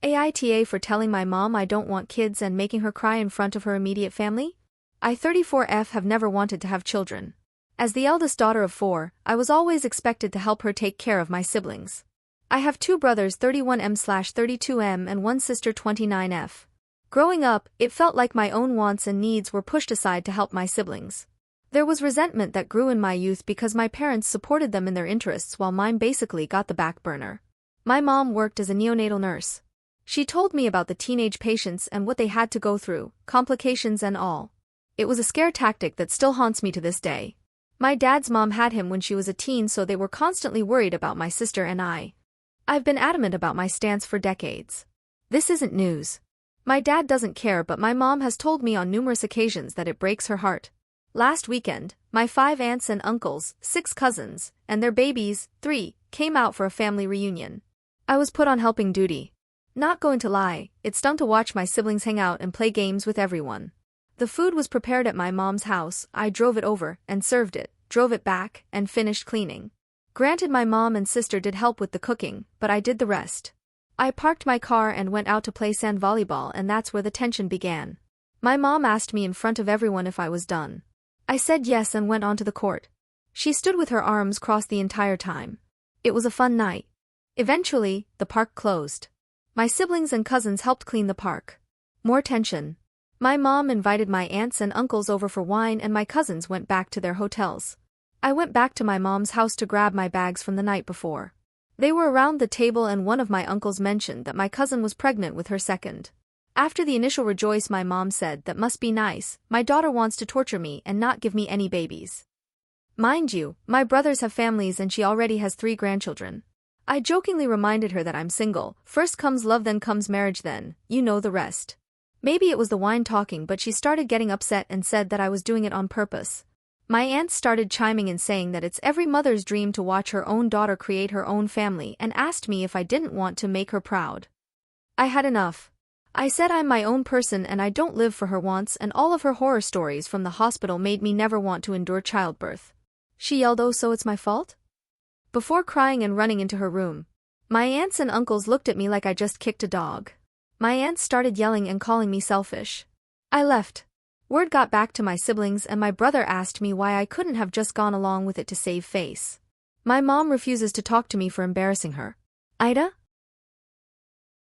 AITA for telling my mom I don't want kids and making her cry in front of her immediate family? I 34F have never wanted to have children. As the eldest daughter of 4, I was always expected to help her take care of my siblings. I have 2 brothers 31M/32M and 1 sister 29F. Growing up, it felt like my own wants and needs were pushed aside to help my siblings. There was resentment that grew in my youth because my parents supported them in their interests while mine basically got the back burner. My mom worked as a neonatal nurse. She told me about the teenage patients and what they had to go through, complications and all. It was a scare tactic that still haunts me to this day. My dad's mom had him when she was a teen, so they were constantly worried about my sister and I. I've been adamant about my stance for decades. This isn't news. My dad doesn't care, but my mom has told me on numerous occasions that it breaks her heart. Last weekend, my 5 aunts and uncles, 6 cousins, and their babies, 3, came out for a family reunion. I was put on helping duty. Not going to lie, it stung to watch my siblings hang out and play games with everyone. The food was prepared at my mom's house. I drove it over and served it, drove it back, and finished cleaning. Granted, my mom and sister did help with the cooking, but I did the rest. I parked my car and went out to play sand volleyball, and that's where the tension began. My mom asked me in front of everyone if I was done. I said yes and went onto the court. She stood with her arms crossed the entire time. It was a fun night. Eventually, the park closed. My siblings and cousins helped clean the park. More tension. My mom invited my aunts and uncles over for wine, and my cousins went back to their hotels. I went back to my mom's house to grab my bags from the night before. They were around the table, and one of my uncles mentioned that my cousin was pregnant with her second. After the initial rejoice, my mom said, "That must be nice. My daughter wants to torture me and not give me any babies." Mind you, my brothers have families and she already has 3 grandchildren. I jokingly reminded her that I'm single. First comes love, then comes marriage, then, you know the rest. Maybe it was the wine talking, but she started getting upset and said that I was doing it on purpose. My aunts started chiming in, saying that it's every mother's dream to watch her own daughter create her own family, and asked me if I didn't want to make her proud. I had enough. I said I'm my own person and I don't live for her wants, and all of her horror stories from the hospital made me never want to endure childbirth. She yelled, "Oh, so it's my fault?" Before crying and running into her room. My aunts and uncles looked at me like I just kicked a dog. My aunts started yelling and calling me selfish. I left. Word got back to my siblings, and my brother asked me why I couldn't have just gone along with it to save face. My mom refuses to talk to me for embarrassing her. AITA?